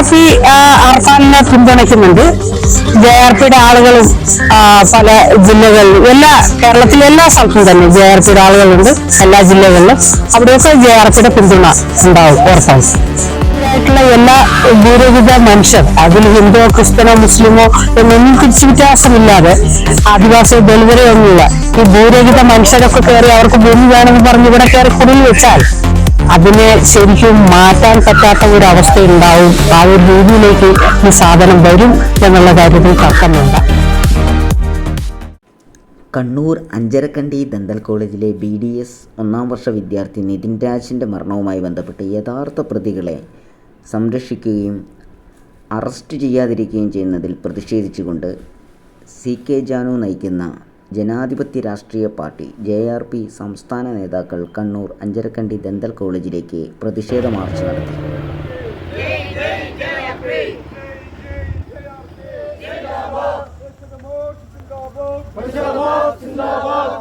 JRP ഹർത്താലിനെ പിന്തുണയ്ക്കുന്നുണ്ട്. JRPയുടെ ആളുകളും പല ജില്ലകളിലും കേരളത്തിലെ എല്ലാ സ്ഥലത്തും തന്നെ JRPയുടെ ആളുകളുണ്ട്. എല്ലാ ജില്ലകളിലും അവിടെയൊക്കെ JRPയുടെ പിന്തുണ ഉണ്ടാവും ഉറപ്പായും. ായിട്ടുള്ള എല്ലാ ഭൂരഹിത മനുഷ്യർ, അതിൽ ഹിന്ദുവോ ക്രിസ്ത്യനോ മുസ്ലിമോ എന്നൊന്നും തിരിച്ചു വ്യത്യാസമില്ലാതെ ആദിവാസി ദളിതരോ ഒന്നുമില്ല ഈ ഭൂരഹിത മനുഷ്യരൊക്കെ കയറി അവർക്ക് ഭൂമി വേണമെന്ന് പറഞ്ഞ് ഇവിടെ കയറി കുടിൽ വെച്ചാൽ അതിനെ ശരിക്കും മാറ്റാൻ പറ്റാത്ത ഒരു അവസ്ഥ ഉണ്ടാവും. ആ ഒരു രീതിയിലേക്ക് ഈ സാധനം വരും എന്നുള്ള കാര്യത്തിൽ തർക്കമുണ്ട്. കണ്ണൂർ അഞ്ചരക്കണ്ടി ദന്തൽ കോളേജിലെ BDS 1ാം വർഷ വിദ്യാർത്ഥി നിതിൻ രാജിൻ്റെ മരണവുമായി ബന്ധപ്പെട്ട് യഥാർത്ഥ പ്രതികളെ സംരക്ഷിക്കുകയും അറസ്റ്റ് ചെയ്യാതിരിക്കുകയും ചെയ്യുന്നതിൽ പ്രതിഷേധിച്ചുകൊണ്ട് CK ജാനു നയിക്കുന്ന ജനാധിപത്യ രാഷ്ട്രീയ പാർട്ടി JRP സംസ്ഥാന നേതാക്കൾ കണ്ണൂർ അഞ്ചരക്കണ്ടി ദന്തൽ കോളേജിലേക്ക് പ്രതിഷേധ മാർച്ച് നടത്തി. പ്രതിഷേധ സിന്ദാബാദ്.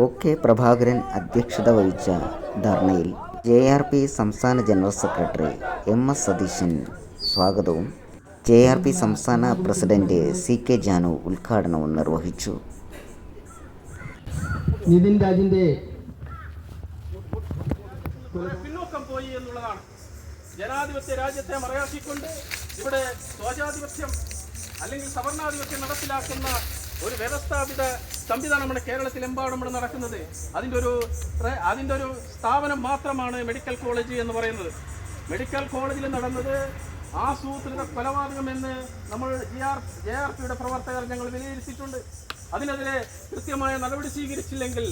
OK പ്രഭാകരൻ അധ്യക്ഷത വഹിച്ച ധർണയിൽ JRP സംസ്ഥാന ജനറൽ സെക്രട്ടറി MS സതീശൻ സ്വാഗതവും JRP സംസ്ഥാന പ്രസിഡന്റ് CK ജാനു ഉദ്ഘാടനവും നിർവഹിച്ചു. നിതിൻ രാജിന്റെ പിന്നോക്കം പോയി എന്നുള്ളതാണ്. ജനാധിപത്യ രാജ്യത്തെ മറയാക്കിക്കൊണ്ട് ഇവിടെ സ്വജാധിപത്യം അല്ലെങ്കിൽ സവർണാധിപത്യം നടപ്പിലാക്കുന്ന ഒരു വ്യവസ്ഥാപിത സംവിധാനം നമ്മുടെ കേരളത്തിലെമ്പാടും നടക്കുന്നത്. അതിൻ്റെ ഒരു സ്ഥാപനം മാത്രമാണ് മെഡിക്കൽ കോളേജ് എന്ന് പറയുന്നത്. മെഡിക്കൽ കോളേജിൽ നടന്നത് ആസൂത്രിത കൊലപാതകമെന്ന് നമ്മൾ JRPയുടെ പ്രവർത്തകർ ഞങ്ങൾ വിലയിരുത്തിയിട്ടുണ്ട്. അതിനെതിരെ കൃത്യമായ നടപടി സ്വീകരിച്ചില്ലെങ്കിൽ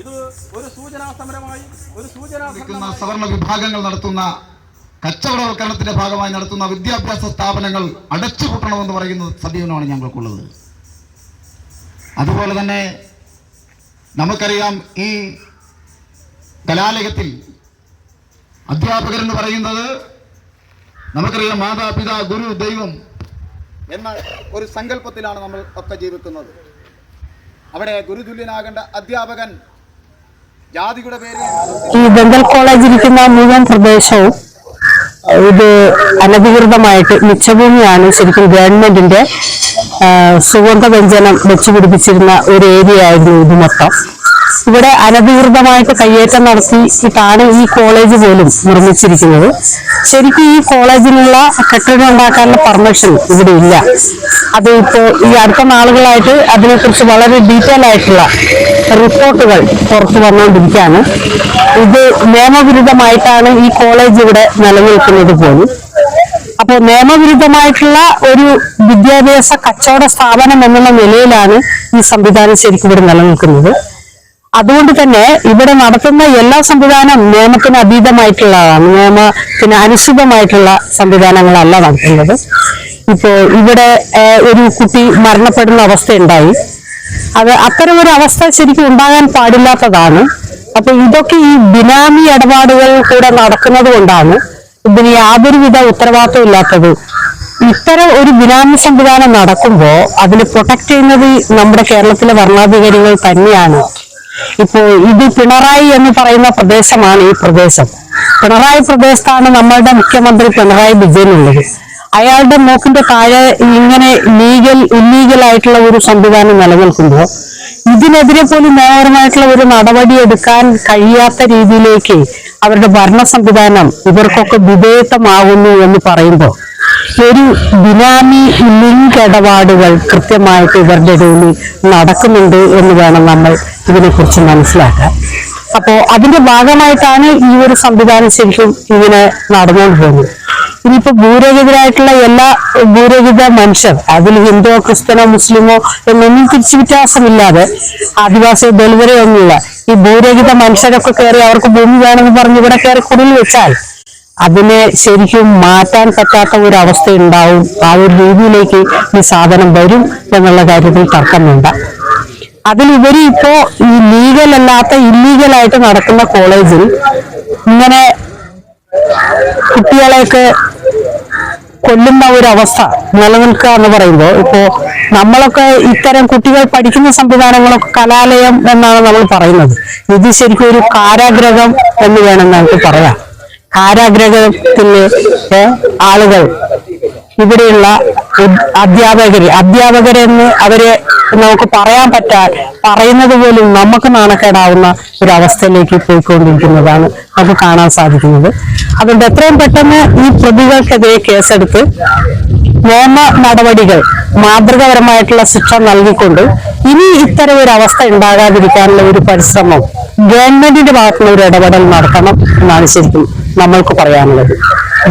ഇത് ഒരു സൂചനാ സമരമായി സവർണ വിഭാഗങ്ങൾ നടത്തുന്ന കച്ചവടവൽക്കരണത്തിന്റെ ഭാഗമായി നടത്തുന്ന വിദ്യാഭ്യാസ സ്ഥാപനങ്ങൾ അടച്ചുപൂട്ടണമെന്ന് പറയുന്ന സമീപനമാണ് ഞങ്ങൾക്കുള്ളത്. അതുപോലെ തന്നെ നമുക്കറിയാം, ഈ കലാലയത്തിൽ അധ്യാപകരെന്ന് പറയുന്നത് നമുക്കറിയാം മാതാപിതാ ഗുരു ദൈവം എന്ന ഒരു സങ്കല്പത്തിലാണ് നമ്മൾ ഒക്കെ ജീവിക്കുന്നത്. അവിടെ ഗുരുതുല്യനാകേണ്ട അധ്യാപകൻ ജാതിയുടെ പേരിൽ ഈ ദന്തൽ കോളേജ് ഇരിക്കുന്ന മുഴുവൻ പ്രദേശവും ഇത് അനധികൃതമായിട്ട് മിച്ചഭൂമിയാണ്. ശരിക്കും ഗവൺമെന്റിന്റെ സുഗന്ധവ്യഞ്ജനം വെച്ചുപിടിപ്പിച്ചിരുന്ന ഒരു ഏരിയ ആയിരുന്നു ഇത് മൊത്തം. ഇവിടെ അനധികൃതമായിട്ട് കയ്യേറ്റം നടത്തിയിട്ടാണ് ഈ കോളേജ് പോലും നിർമ്മിച്ചിരിക്കുന്നത്. ശരിക്കും ഈ കോളേജിനുള്ള കെട്ടിടം ഉണ്ടാക്കാനുള്ള പെർമിഷൻ ഇവിടെ ഇല്ല. അത് ഇപ്പോൾ ഈ അടുത്ത നാളുകളായിട്ട് അതിനെക്കുറിച്ച് വളരെ ഡീറ്റെയിൽ ആയിട്ടുള്ള റിപ്പോർട്ടുകൾ പുറത്തു വന്നുകൊണ്ടിരിക്കുകയാണ്. ഇത് നിയമവിരുദ്ധമായിട്ടാണ് ഈ കോളേജ് ഇവിടെ നിലനിൽക്കുന്നത് പോലും. അപ്പോൾ നിയമവിരുദ്ധമായിട്ടുള്ള ഒരു വിദ്യാഭ്യാസ കച്ചവട സ്ഥാപനം എന്നുള്ള നിലയിലാണ് ഈ സംവിധാനം ശരിക്കും ഇവിടെ നിലനിൽക്കുന്നത്. അതുകൊണ്ട് തന്നെ ഇവിടെ നടത്തുന്ന എല്ലാ സംവിധാനം നിയമത്തിന് അതീതമായിട്ടുള്ളതാണ്. നിയമത്തിന് അനുസൃതമായിട്ടുള്ള സംവിധാനങ്ങളല്ല നടത്തുന്നത്. ഇപ്പോ ഇവിടെ ഒരു കുട്ടി മരണപ്പെടുന്ന അവസ്ഥയുണ്ടായി. അത്തരം ഒരു അവസ്ഥ ശരിക്കും ഉണ്ടാകാൻ പാടില്ലാത്തതാണ്. അപ്പൊ ഇതൊക്കെ ഈ ബിനാമി ഇടപാടുകൾ കൂടെ നടക്കുന്നത് കൊണ്ടാണ് ഇതിന് യാതൊരുവിധ ഉത്തരവാദിത്വം ഇല്ലാത്തത്. ഇത്തരം ഒരു ബിനാമി സംവിധാനം നടക്കുമ്പോൾ അതിന് പ്രൊട്ടക്ട് ചെയ്യുന്നത് നമ്മുടെ കേരളത്തിലെ ഭരണാധികാരികൾ തന്നെയാണ്. ഇപ്പോ ഇത് പിണറായി എന്ന് പറയുന്ന പ്രദേശമാണ് ഈ പ്രദേശം. പിണറായി പ്രദേശത്താണ് നമ്മളുടെ മുഖ്യമന്ത്രി പിണറായി വിജയൻ ഉള്ളത്. അയാളുടെ മൂക്കിന്റെ താഴെ ഇങ്ങനെ ഇല്ലീഗൽ ആയിട്ടുള്ള ഒരു സംവിധാനം നിലനിൽക്കുമ്പോൾ ഇതിനെതിരെ പോലും നിയമപരമായിട്ടുള്ള ഒരു നടപടി എടുക്കാൻ കഴിയാത്ത രീതിയിലേക്ക് അവരുടെ ഭരണ സംവിധാനം ഇവർക്കൊക്കെ വിധേയത്വമാകുന്നു എന്ന് പറയുമ്പോൾ ഒരു ബിനാമി ലിങ്ക് ഇടപാടുകൾ കൃത്യമായിട്ട് ഇവരുടെ ഇടയിൽ നടക്കുന്നുണ്ട് എന്ന് വേണം നമ്മൾ ഇതിനെക്കുറിച്ച് മനസ്സിലാക്കാൻ. അപ്പോ അതിന്റെ ഭാഗമായിട്ടാണ് ഈ ഒരു സംവിധാനം ശരിക്കും ഇങ്ങനെ നടന്നുകൊണ്ട് പോകുന്നത്. ഇനിയിപ്പോ ഭൂരഹിതരായിട്ടുള്ള എല്ലാ ഭൂരഹിത മനുഷ്യർ, അതിൽ ഹിന്ദുവോ ക്രിസ്ത്യനോ മുസ്ലിമോ എന്നൊന്നും തിരിച്ചു വ്യത്യാസമില്ലാതെ ആദിവാസിയോ ദളിതരോ ഒന്നുമില്ല, ഈ ഭൂരഹിത മനുഷ്യരൊക്കെ കയറി അവർക്ക് ഭൂമി വേണമെന്ന് പറഞ്ഞ് ഇവിടെ കയറി കുടിൽ വെച്ചാൽ അതിനെ ശരിക്കും മാറ്റാൻ പറ്റാത്ത ഒരു അവസ്ഥ ഉണ്ടാവും. ആ ഒരു രീതിയിലേക്ക് ഈ സാധനം വരും എന്നുള്ള കാര്യത്തിൽ തർക്കമുണ്ട. അതിലുപരി ഇപ്പോ ഈ ലീഗൽ അല്ലാത്ത ഇല്ലീഗലായിട്ട് നടക്കുന്ന കോളേജിൽ ഇങ്ങനെ കുട്ടികളെയൊക്കെ കൊല്ലുന്ന ഒരു അവസ്ഥ നിലനിൽക്കുക എന്ന് പറയുമ്പോൾ, ഇപ്പോ നമ്മളൊക്കെ ഇത്തരം കുട്ടികൾ പഠിക്കുന്ന സംവിധാനങ്ങളൊക്കെ കലാലയം എന്നാണ് നമ്മൾ പറയുന്നത്. ഇത് ശരിക്കും ഒരു കാരാഗ്രഹം എന്ന് വേണം നമുക്ക് പറയാം. കാരാഗ്രഹത്തിലെ ആളുകൾ ഇവിടെയുള്ള അധ്യാപകരെന്ന് അവരെ നമുക്ക് പറയാൻ പറയുന്നത് പോലും നമുക്ക് നാണക്കേടാവുന്ന ഒരു അവസ്ഥയിലേക്ക് പോയിക്കൊണ്ടിരിക്കുന്നതാണ് നമുക്ക് കാണാൻ സാധിക്കുന്നത്. അതുകൊണ്ട് എത്രയും പെട്ടെന്ന് ഈ പ്രതികൾക്കെതിരെ കേസെടുത്ത് നിയമ നടപടികൾ, മാതൃകാപരമായിട്ടുള്ള ശിക്ഷ നൽകിക്കൊണ്ട് ഇനി ഇത്തരം ഒരു അവസ്ഥ ഉണ്ടാകാതിരിക്കാനുള്ള ഒരു പരിശ്രമം ഗവൺമെന്റിന്റെ ഭാഗത്തുനിന്ന് ഒരു ഇടപെടൽ നടത്തണം എന്നാണ് ശരിക്കും നമ്മൾക്ക് പറയാനുള്ളത്.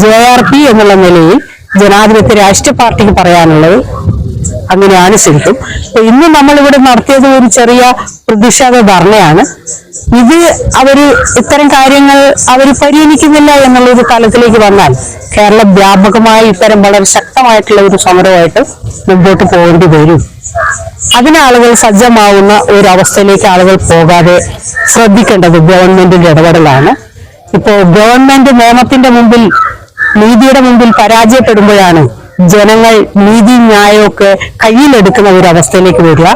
JRP എന്നുള്ള നിലയിൽ ജനാധിപത്യ രാഷ്ട്രീയ പാർട്ടിക്ക് പറയാനുള്ളത് അങ്ങനെയാണ് ശരിക്കും. അപ്പൊ ഇന്ന് നമ്മൾ ഇവിടെ നടത്തിയത് ഒരു ചെറിയ പ്രതിഷേധ ധർണയാണ്. ഇത് ഇത്തരം കാര്യങ്ങൾ പരിഗണിക്കുന്നില്ല എന്നുള്ള ഒരു തലത്തിലേക്ക് വന്നാൽ കേരള വ്യാപകമായി ഇത്തരം വളരെ ശക്തമായിട്ടുള്ള ഒരു സമരമായിട്ട് മുമ്പോട്ട് പോകേണ്ടി വരും. അതിന് ആളുകൾ സജ്ജമാവുന്ന ഒരു അവസ്ഥയിലേക്ക് ആളുകൾ പോകാതെ ശ്രദ്ധിക്കേണ്ടത് ഗവൺമെന്റിന്റെ ഇടപെടലാണ്. ഇപ്പോ ഗവൺമെന്റ് നിയമത്തിന്റെ മുമ്പിൽ, നീതിയുടെ മുമ്പിൽ പരാജയപ്പെടുമ്പോഴാണ് ജനങ്ങൾ നീതി ന്യായമൊക്കെ കയ്യിലെടുക്കുന്ന ഒരു അവസ്ഥയിലേക്ക് വരിക.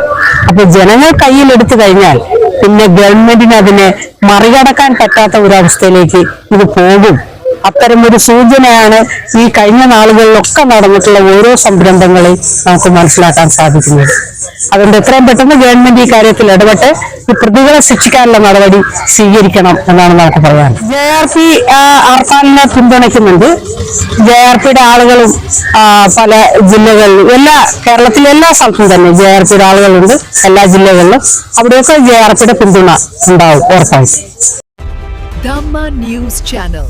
അപ്പൊ ജനങ്ങൾ കയ്യിലെടുത്തു കഴിഞ്ഞാൽ പിന്നെ ഗവൺമെന്റിന് അതിനെ മറികടക്കാൻ പറ്റാത്ത ഒരു അവസ്ഥയിലേക്ക് ഇത് പോകും. അത്തരമൊരു സൂചനയാണ് ഈ കഴിഞ്ഞ നാളുകളിലൊക്കെ നടന്നിട്ടുള്ള ഓരോ സംരംഭങ്ങളെയും നമുക്ക് മനസ്സിലാക്കാൻ സാധിക്കുന്നത്. അതുകൊണ്ട് എത്രയും പെട്ടെന്ന് ഗവൺമെന്റ് ഈ കാര്യത്തിൽ ഇടപെട്ട് ഈ പ്രതികളെ ശിക്ഷിക്കാനുള്ള നടപടി സ്വീകരിക്കണം എന്നാണ് നമുക്ക് പറയാൻ. JRP ഹർത്താലിനെ പിന്തുണയ്ക്കുന്നുണ്ട്. JRPയുടെ ആളുകളും പല ജില്ലകളിലും, കേരളത്തിലെ എല്ലാ സ്ഥലത്തും തന്നെ JRPയുടെ ആളുകളുണ്ട്. എല്ലാ ജില്ലകളിലും അവിടെയൊക്കെ JRPയുടെ പിന്തുണ ഉണ്ടാവും ഉറപ്പായിട്ട്. Dhamma News Channel.